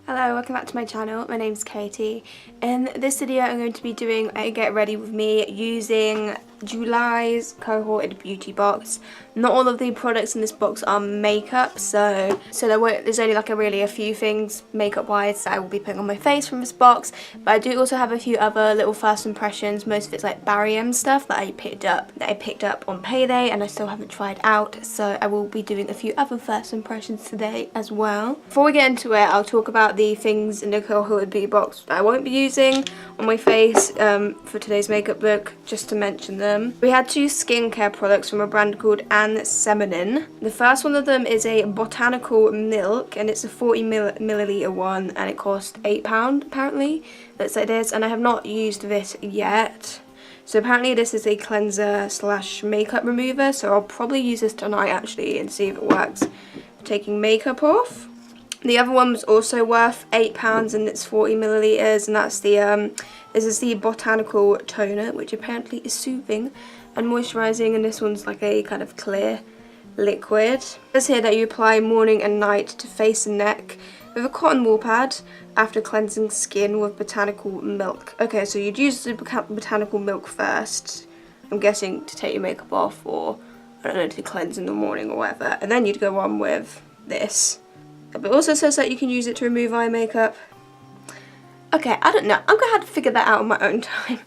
Hello, welcome back to my channel. My name's Katie. In this video I'm going to be doing a get ready with me using July's Cohorted beauty box. Not all of the products in this box are makeup, so there's only like a few things makeup wise that I will be putting on my face from this box, but I do also have a few other little first impressions. Most of it's like GRWM stuff that I picked up on payday and I still haven't tried out, so I will be doing a few other first impressions today as well. Before we get into it, I'll talk about the things in the Cohorted beauty box that I won't be using on my face for today's makeup look, just to mention them. We had two skincare products from a brand called Feminine. The first one of them is a botanical milk, and it's a 40 milliliter one, and it cost £8 apparently. Looks like this, and I have not used this yet. So apparently this is a cleanser slash makeup remover, so I'll probably use this tonight actually and see if it works for taking makeup off. The other one was also worth £8 and it's 40 milliliters, and that's the this is the botanical toner, which apparently is soothing and moisturising, and this one's like a kind of clear liquid. It says here that you apply morning and night to face and neck with a cotton wool pad after cleansing skin with botanical milk. Okay, so you'd use the botanical milk first, I'm guessing to take your makeup off, or I don't know, to cleanse in the morning or whatever, and then you'd go on with this. But it also says that you can use it to remove eye makeup. Okay, I don't know. I'm gonna have to figure that out on my own time.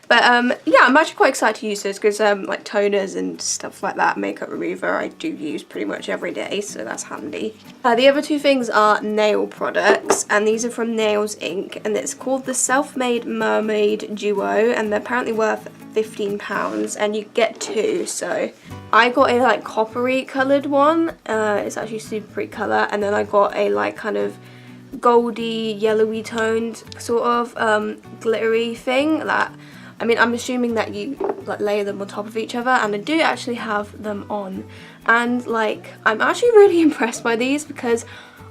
But yeah, I'm actually quite excited to use this because like toners and stuff like that, makeup remover, I do use pretty much every day, so that's handy. The other two things are nail products, and these are from Nails Inc. and it's called the Self-Made Mermaid Duo, and they're apparently worth £15, and you get two. So I got a like coppery coloured one. It's actually super pretty colour, and then I got a like kind of goldy yellowy toned sort of glittery thing that, I mean, I'm assuming that you like layer them on top of each other, and I do actually have them on, and like I'm actually really impressed by these because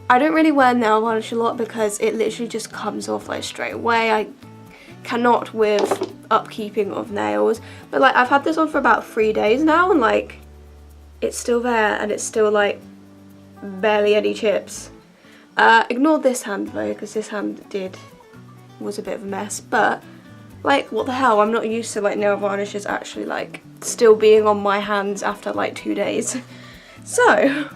I don't really wear nail varnish a lot because it literally just comes off like straight away. I cannot with upkeeping of nails, but like I've had this on for about 3 days now, and like it's still there and it's still like barely any chips. Ignore this hand though, because this hand was a bit of a mess, but like what the hell, I'm not used to like nail varnishes actually like still being on my hands after like 2 days. So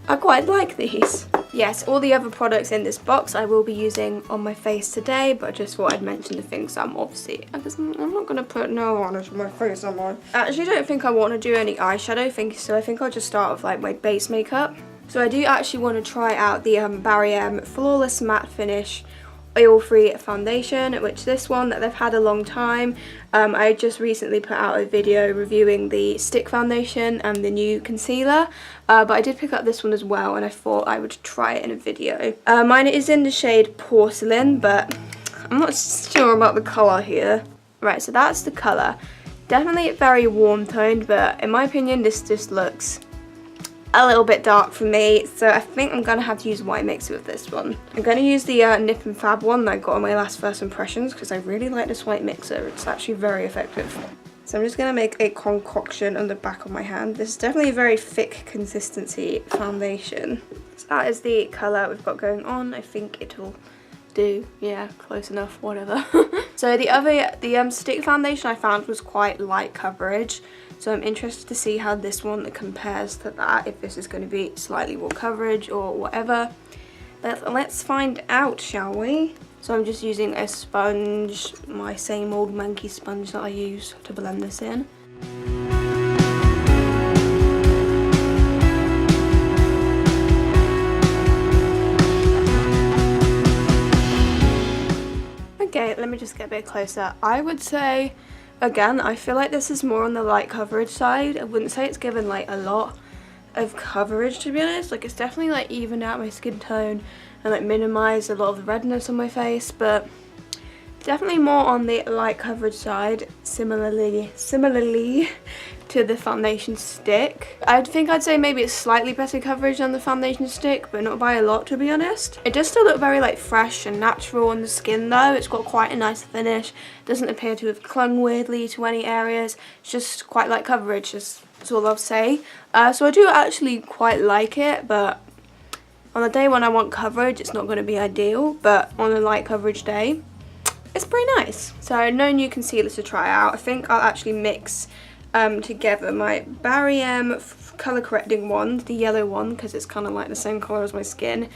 I quite like these. Yes, all the other products in this box I will be using on my face today, but I just thought I'd mention the things I'm obviously, because I'm not going to put nail varnish on my face, am I? I actually don't think I want to do any eyeshadow, so I think I'll just start with like my base makeup. So I do actually want to try out the GRWM Flawless Matte Finish Oil-Free Foundation, which this one that they've had a long time. I just recently put out a video reviewing the stick foundation and the new concealer, but I did pick up this one as well, and I thought I would try it in a video. Mine is in the shade Porcelain, but I'm not sure about the colour here. Right, so that's the colour. Definitely very warm toned, but in my opinion this just looks a little bit dark for me, so I think I'm gonna have to use white mixer with this one. I'm gonna use the Nip and Fab one that I got on my last first impressions because I really like this white mixer. It's actually very effective. So I'm just gonna make a concoction on the back of my hand. This is definitely a very thick consistency foundation. So that is the colour we've got going on. I think it'll do, yeah, close enough, whatever. So the stick foundation I found was quite light coverage, so I'm interested to see how this one compares to that, if this is going to be slightly more coverage or whatever. But let's find out, shall we? So I'm just using a sponge, my same old monkey sponge that I use to blend this in. Okay, let me just get a bit closer. I would say, again, I feel like this is more on the light coverage side. I wouldn't say it's given like a lot of coverage, to be honest. Like it's definitely like evened out my skin tone and like minimized a lot of the redness on my face, but definitely more on the light coverage side, similarly to the foundation stick. I think I'd say maybe it's slightly better coverage than the foundation stick, but not by a lot, to be honest. It does still look very like fresh and natural on the skin though. It's got quite a nice finish. Doesn't appear to have clung weirdly to any areas. It's just quite light coverage, that's all I'll say. So I do actually quite like it, but On the day when I want coverage, it's not going to be ideal, but on a light coverage day, it's pretty nice. So no new concealers to try out. I think I'll actually mix together my GRWM colour correcting wand, the yellow one, because it's kind of like the same colour as my skin,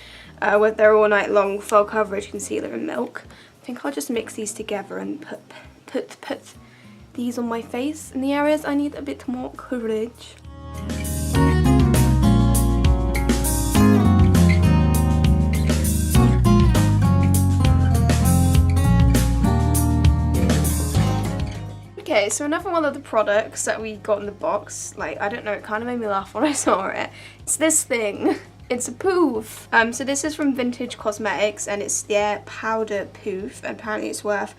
with their all night long full coverage concealer in milk. I think I'll just mix these together and put these on my face in the areas I need a bit more coverage. Okay, so another one of the products that we got in the box, like, I don't know, it kind of made me laugh when I saw it. It's this thing. It's a poof. So this is from Vintage Cosmetics, and it's their powder poof, and apparently it's worth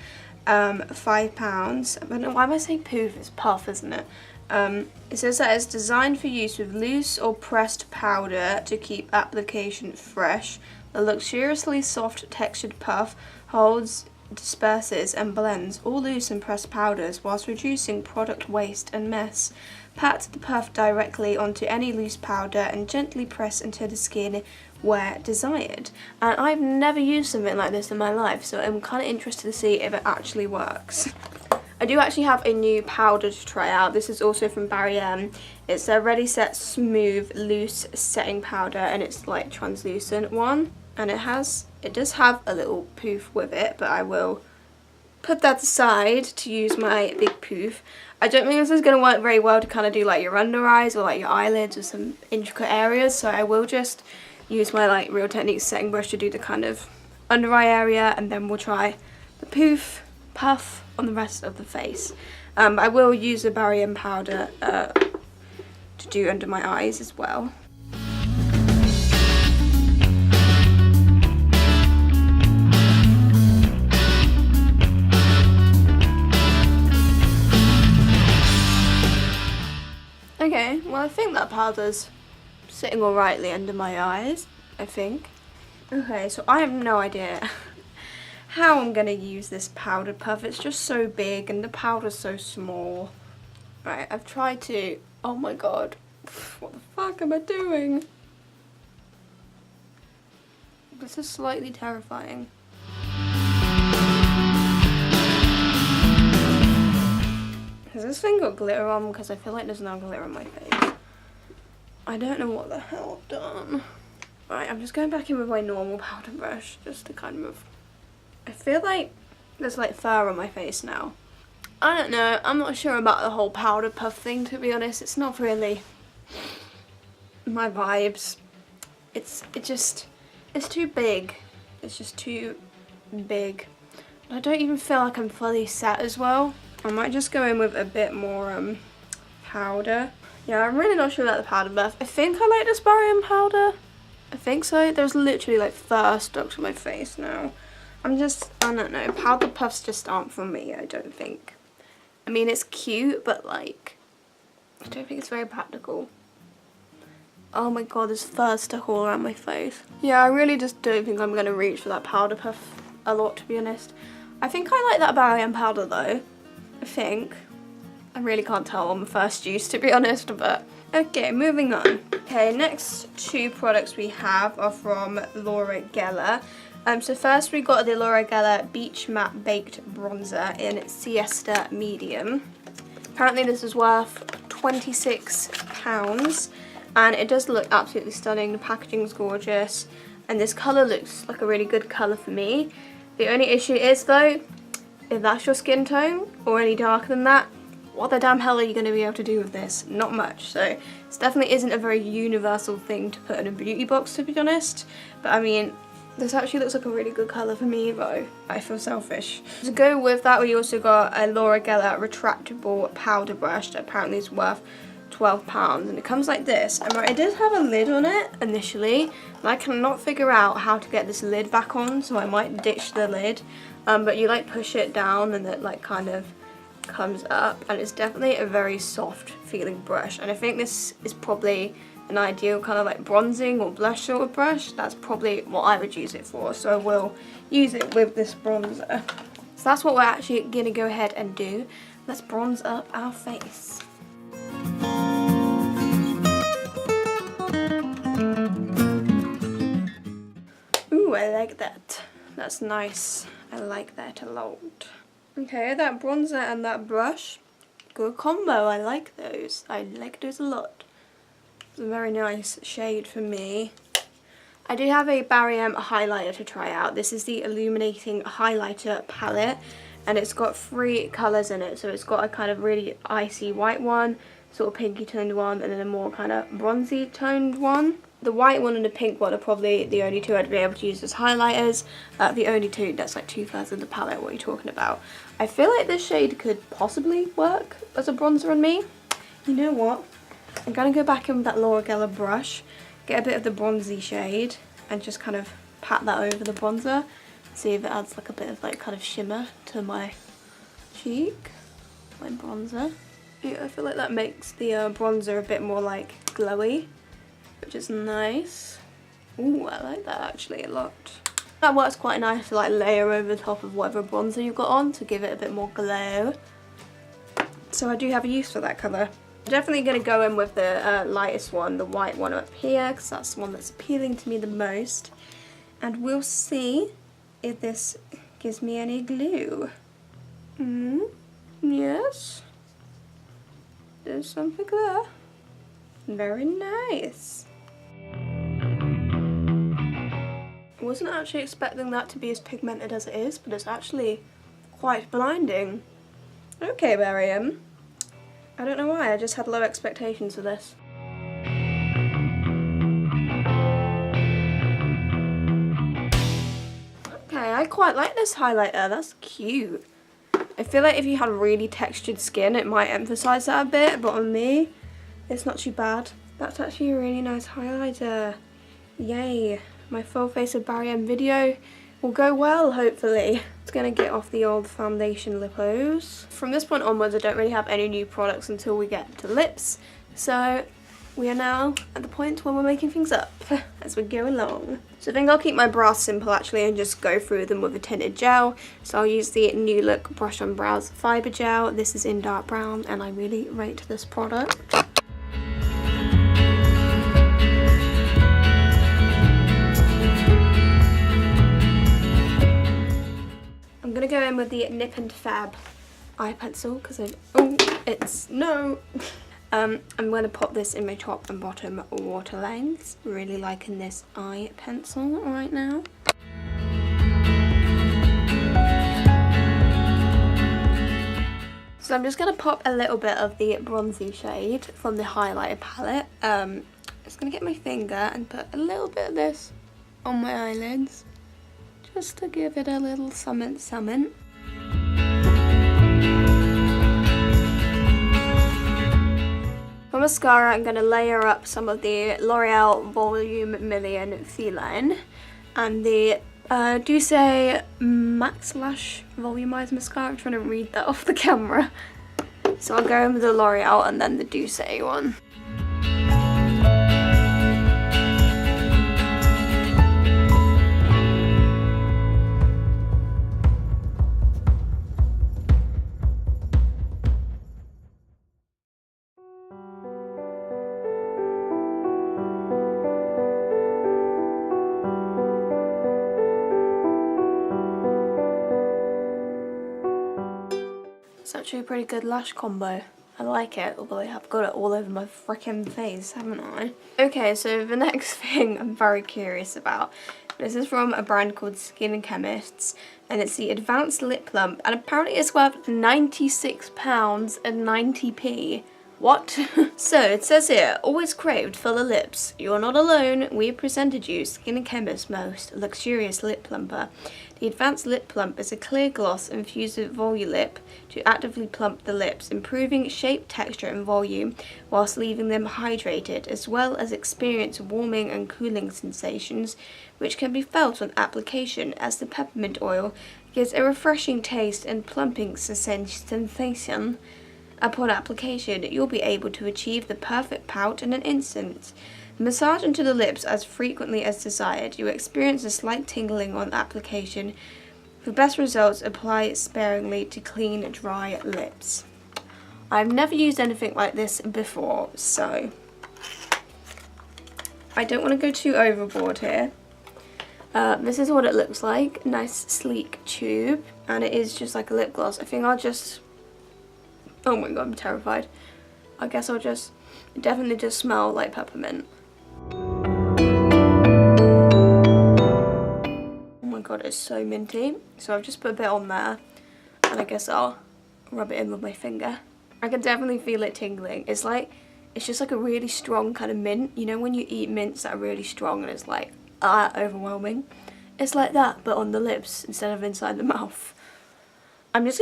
£5. I don't know, why am I saying poof? It's puff, isn't it? It says that it's designed for use with loose or pressed powder to keep application fresh. The luxuriously soft textured puff holds, disperses and blends all loose and pressed powders whilst reducing product waste and mess. Pat the puff directly onto any loose powder and gently press into the skin where desired. And I've never used something like this in my life, so I'm kind of interested to see if it actually works. I do actually have a new powder to try out. This is also from GRWM. It's a Ready Set Smooth Loose Setting Powder, and it's like translucent one. And it does have a little poof with it, but I will put that aside to use my big poof. I don't think this is going to work very well to kind of do like your under eyes or like your eyelids or some intricate areas, so I will just use my like Real Techniques setting brush to do the kind of under eye area, and then we'll try the puff on the rest of the face. I will use the GRWM powder to do under my eyes as well. Okay, well I think that powder's sitting alrightly under my eyes, I think. Okay, so I have no idea how I'm going to use this powder puff. It's just so big and the powder's so small. Right, I've tried to... Oh my god. What the fuck am I doing? This is slightly terrifying. Has this thing got glitter on? Because I feel like there's no glitter on my face. I don't know what the hell I've done. Right, I'm just going back in with my normal powder brush just to kind of... I feel like there's like fur on my face now. I don't know, I'm not sure about the whole powder puff thing, to be honest. It's not really my vibes. It's too big. It's just too big. I don't even feel like I'm fully set as well. I might just go in with a bit more powder. Yeah, I'm really not sure about the powder buff. I think I like this GRWM powder. I think so. There's literally like fur stuck to my face now. I don't know, powder puffs just aren't for me, I don't think. I mean, it's cute, but like, I don't think it's very practical. Oh my god, there's fur stuck all around my face. Yeah, I really just don't think I'm going to reach for that powder puff a lot, to be honest. I think I like that GRWM powder though. I think. I really can't tell on the first use, to be honest, but okay, moving on. Okay, next two products we have are from Laura Geller. So first we got the Laura Geller Beach Matte Baked Bronzer in Siesta Medium. Apparently this is worth £26, and it does look absolutely stunning. The packaging's gorgeous, and this colour looks like a really good colour for me. The only issue is though, if that's your skin tone, or any darker than that, what the damn hell are you going to be able to do with this? Not much. So this definitely isn't a very universal thing to put in a beauty box, to be honest. But I mean, this actually looks like a really good colour for me though. I feel selfish. To go with that, we also got a Laura Geller retractable powder brush that apparently is worth £12, and it comes like this. And right, it does have a lid on it initially, and I cannot figure out how to get this lid back on, so I might ditch the lid. But you like push it down and it like kind of comes up, and it's definitely a very soft feeling brush, and I think this is probably an ideal kind of like bronzing or blush sort of brush. That's probably what I would use it for, so I will use it with this bronzer. So that's what we're actually gonna go ahead and do. Let's bronze up our face. I like that. That's nice. I like that a lot. Okay, that bronzer and that brush, good combo. I like those. I like those a lot. It's a very nice shade for me. I do have a GRWM highlighter to try out. This is the Illuminating Highlighter Palette, and it's got 3 colours in it. So it's got a kind of really icy white one, sort of pinky toned one, and then a more kind of bronzy toned one. The white one and the pink one are probably the only 2 I'd be able to use as highlighters. The only 2, that's like 2/3 of the palette, what are you talking about? I feel like this shade could possibly work as a bronzer on me. You know what? I'm going to go back in with that Laura Geller brush, get a bit of the bronzy shade, and just kind of pat that over the bronzer. See if it adds like a bit of like kind of shimmer to my cheek, my bronzer. Yeah, I feel like that makes the bronzer a bit more like glowy, which is nice. Ooh, I like that actually a lot. That works quite nice to like layer over the top of whatever bronzer you've got on to give it a bit more glow. So I do have a use for that colour. I'm definitely going to go in with the lightest one, the white one up here, because that's the one that's appealing to me the most. And we'll see if this gives me any glue. Yes. There's something there. Very nice. I wasn't actually expecting that to be as pigmented as it is, but it's actually quite blinding. Okay, GRWM. I don't know why, I just had low expectations for this. Okay, I quite like this highlighter, that's cute. I feel like if you had really textured skin, it might emphasize that a bit, but on me, it's not too bad. That's actually a really nice highlighter. Yay, my full face of GRWM video will go well, hopefully. It's gonna get off the old foundation lippos. From this point onwards, I don't really have any new products until we get to lips. So we are now at the point where we're making things up as we go along. So I think I'll keep my brows simple actually and just go through them with a tinted gel. So I'll use the New Look Brush on Brows Fibre Gel. This is in dark brown and I really rate this product. I'm going to go in with the Nip and Fab eye pencil because I'm going to pop this in my top and bottom waterlines. Really liking this eye pencil right now. So I'm just going to pop a little bit of the bronzy shade from the highlighter palette. Just going to get my finger and put a little bit of this on my eyelids. Just to give it a little something. For mascara, I'm going to layer up some of the L'Oreal Volume Million Feline and the Douce Max Lash Volumized Mascara. I'm trying to read that off the camera. So I'll go in with the L'Oreal and then the Douce one. It's actually a pretty good lash combo. I like it, although I have got it all over my freaking face, haven't I? Okay, so the next thing I'm very curious about. This is from a brand called Skin Chemists, and it's the Advanced Lip Plump, and apparently it's worth £96 and 90p. What? So it says here, always craved fuller lips. You're not alone. We have presented you Skin Chemist's most luxurious lip plumper. The Advanced Lip Plump is a clear gloss infused with Volulip to actively plump the lips, improving shape, texture and volume whilst leaving them hydrated, as well as experience warming and cooling sensations which can be felt on application, as the peppermint oil gives a refreshing taste and plumping sensation. Upon application, you'll be able to achieve the perfect pout in an instant. Massage into the lips as frequently as desired. You will experience a slight tingling on application. For best results, apply it sparingly to clean, dry lips. I've never used anything like this before, so I don't want to go too overboard here. This is what it looks like. Nice sleek tube, and it is just like a lip gloss. I think I'll just, oh my god, I'm terrified. I guess I'll just, it definitely just smell like peppermint. Oh my god, it's so minty. So I've just put a bit on there, and I guess I'll rub it in with my finger. I can definitely feel it tingling. It's like, it's just like a really strong kind of mint. You know when you eat mints that are really strong and it's like, overwhelming? It's like that, but on the lips instead of inside the mouth. I'm just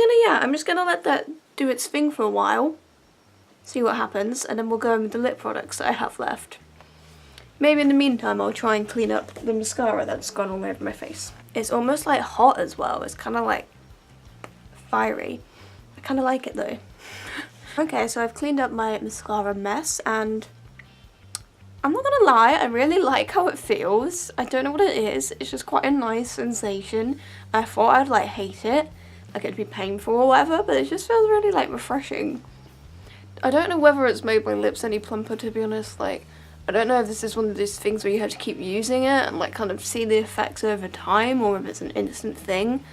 gonna let that do its thing for a while, see what happens, and then we'll go in with the lip products that I have left. Maybe in the meantime I'll try and clean up the mascara that's gone all over my face. It's almost like hot as well. It's kind of like fiery. I kind of like it though. Okay, so I've cleaned up my mascara mess, and I'm not gonna lie, I really like how it feels. I don't know what it is, it's just quite a nice sensation. I thought I'd like hate it, like it'd be painful or whatever, but it just feels really like refreshing. I don't know whether it's made my lips any plumper, to be honest. Like, I don't know if this is one of those things where you have to keep using it and like kind of see the effects over time, or if it's an instant thing.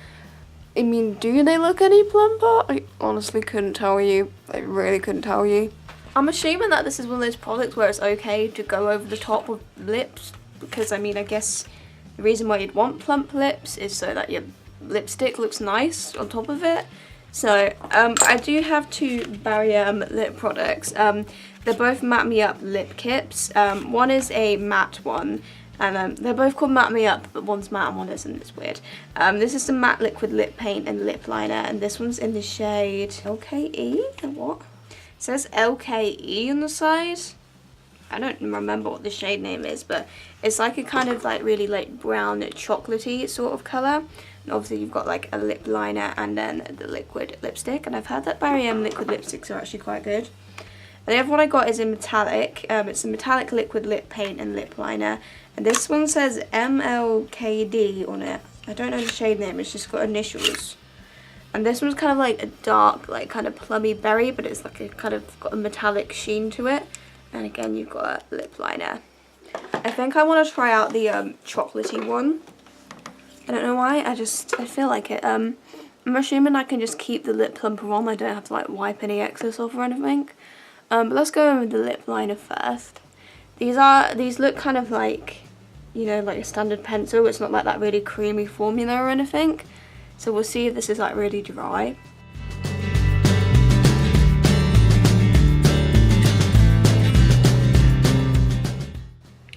I mean, do they look any plumper? I honestly couldn't tell you. I really couldn't tell you. I'm assuming that this is one of those products where it's okay to go over the top with lips, because I mean, I guess the reason why you'd want plump lips is so that your lipstick looks nice on top of it. So I do have two GRWM lip products. They're both Matte Me Up lip kits. One is a matte one, and they're both called Matte Me Up, but one's matte and one isn't. It's weird. This is the matte liquid lip paint and lip liner, and this one's in the shade LKE. What? It says LKE on the side. I don't remember what the shade name is, but it's like a kind of like really like brown chocolatey sort of colour. And obviously you've got like a lip liner and then the liquid lipstick, and I've heard that GRWM liquid lipsticks are actually quite good. And the other one I got is in metallic. It's a metallic liquid lip paint and lip liner, and this one says MLKD on it. I don't know the shade name, it's just got initials. And this one's kind of like a dark, like kind of plummy berry, but it's like a kind of got a metallic sheen to it. And again, you've got a lip liner. I think I want to try out the chocolatey one. I don't know why, I feel like it. I'm assuming I can just keep the lip plumper on. I don't have to like wipe any excess off or anything. But let's go in with the lip liner first. These look kind of like, you know, like a standard pencil. It's not like that really creamy formula or anything. So we'll see if this is like really dry.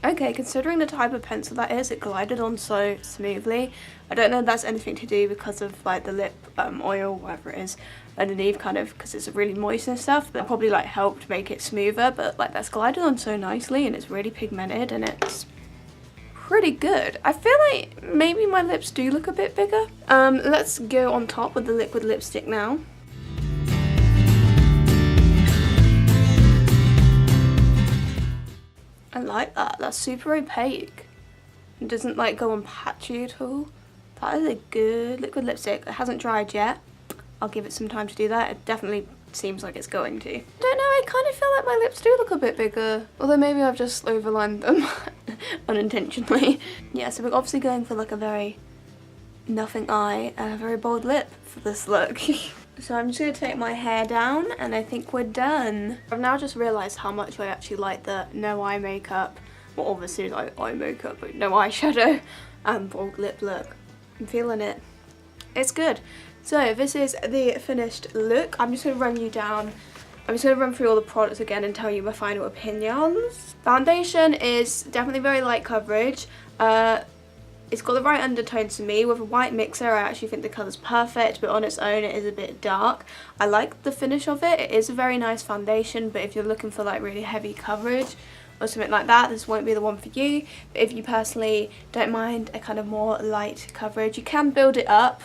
Okay, considering the type of pencil that is, it glided on so smoothly. I don't know if that's anything to do because of like the lip oil, whatever it is, underneath, kind of because it's really moist and stuff. That probably like helped make it smoother, but like that's glided on so nicely, and it's really pigmented and it's pretty good. I feel like maybe my lips do look a bit bigger. Let's go on top with the liquid lipstick now. I like that. That's super opaque. It doesn't like go on patchy at all. That is a good liquid lipstick. It hasn't dried yet. I'll give it some time to do that. It definitely seems like it's going to. I don't know, I kind of feel like my lips do look a bit bigger. Although maybe I've just overlined them unintentionally. Yeah, so we're obviously going for like a very nothing eye and a very bold lip for this look. So I'm just going to take my hair down and I think we're done. I've now just realised how much I actually like the no eye makeup. Well, obviously like eye makeup, but no eyeshadow and bold lip look. I'm feeling it. It's good. So this is the finished look. I'm just going to run you down. I'm just going to run through all the products again and tell you my final opinions. Foundation is definitely very light coverage. It's got the right undertones to me. With a white mixer, I actually think the colour's perfect, but on its own it is a bit dark. I like the finish of it. It is a very nice foundation, but if you're looking for like really heavy coverage or something like that, this won't be the one for you. But if you personally don't mind a kind of more light coverage, you can build it up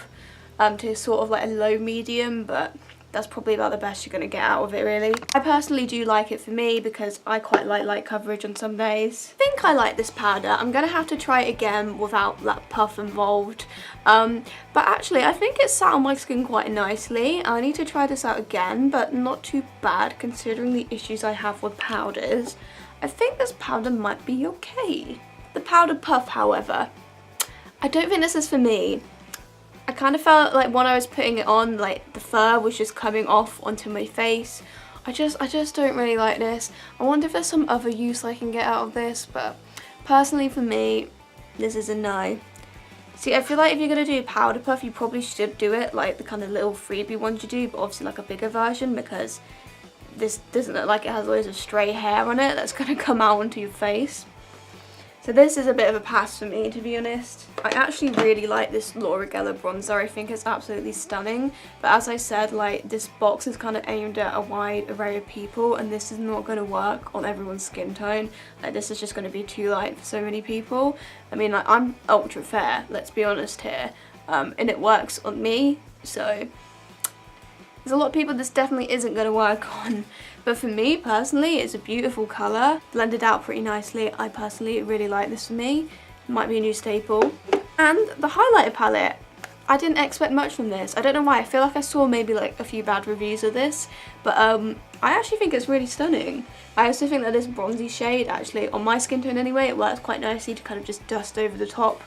to sort of like a low medium, but that's probably about the best you're going to get out of it, really. I personally do like it for me because I quite like light coverage on some days. I think I like this powder. I'm going to have to try it again without that puff involved. But actually, I think it sat on my skin quite nicely. I need to try this out again, but not too bad considering the issues I have with powders. I think this powder might be okay. The powder puff, however, I don't think this is for me. I kind of felt like when I was putting it on, like the fur was just coming off onto my face. I just don't really like this. I wonder if there's some other use I can get out of this, but personally for me, this is a no. See, I feel like if you're going to do powder puff, you probably should do it like the kind of little freebie ones you do, but obviously like a bigger version, because this doesn't look like it has loads of stray hair on it that's going to come out onto your face. So this is a bit of a pass for me, to be honest. I actually really like this Laura Geller bronzer. I think it's absolutely stunning. But as I said, like, this box is kind of aimed at a wide array of people, and this is not going to work on everyone's skin tone. Like, this is just going to be too light for so many people. I mean, like, I'm ultra fair, let's be honest here. And it works on me, so there's a lot of people this definitely isn't going to work on. But for me personally, it's a beautiful colour, blended out pretty nicely. I personally really like this for me. It might be a new staple. And the highlighter palette, I didn't expect much from this. I don't know why, I feel like I saw maybe like a few bad reviews of this, but I actually think it's really stunning. I also think that this bronzy shade, actually, on my skin tone anyway, it works quite nicely to kind of just dust over the top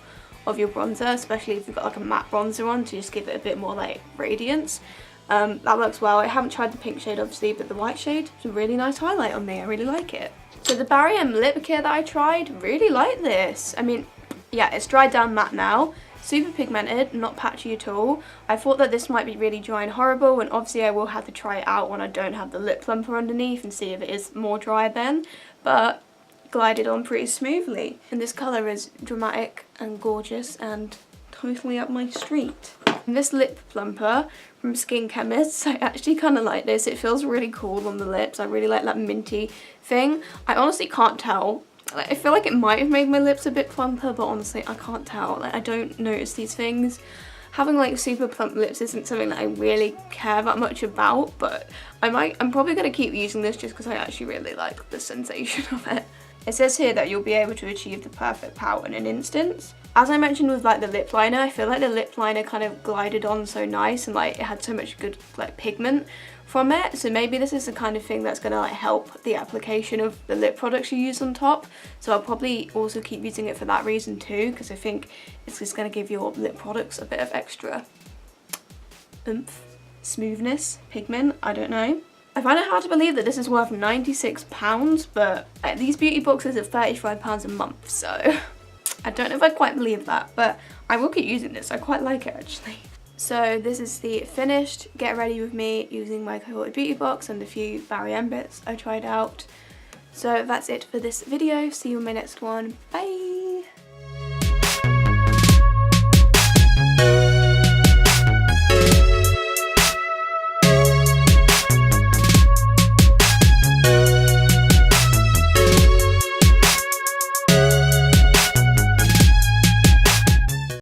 of your bronzer, especially if you've got like a matte bronzer on, to just give it a bit more like radiance. That works well. I haven't tried the pink shade obviously, but the white shade is a really nice highlight on me. I really like it. So the GRWM lip care that I tried, really like this. I mean, yeah, it's dried down matte now, super pigmented, not patchy at all. I thought that this might be really dry and horrible, and obviously I will have to try it out when I don't have the lip plumper underneath and see if it is more dry then, but glided on pretty smoothly. And this colour is dramatic and gorgeous and totally up my street. And this lip plumper from Skin Chemists, I actually kind of like this. It feels really cool on the lips. I really like that minty thing. I honestly can't tell. Like, I feel like it might have made my lips a bit plumper, but honestly I can't tell. Like, I don't notice these things. Having like super plump lips isn't something that I really care that much about, but I'm probably going to keep using this just because I actually really like the sensation of it. It says here that you'll be able to achieve the perfect pout in an instant. As I mentioned with like the lip liner, I feel like the lip liner kind of glided on so nice, and like it had so much good like pigment from it. So maybe this is the kind of thing that's going to like help the application of the lip products you use on top. So I'll probably also keep using it for that reason too, because I think it's just going to give your lip products a bit of extra oomph, smoothness, pigment, I don't know. I find it hard to believe that this is worth £96, but these beauty boxes are £35 a month, so I don't know if I quite believe that, but I will keep using this. I quite like it actually. So this is the finished Get Ready With Me using my Cohorted beauty box and a few GRWM bits I tried out. So that's it for this video. See you in my next one. Bye!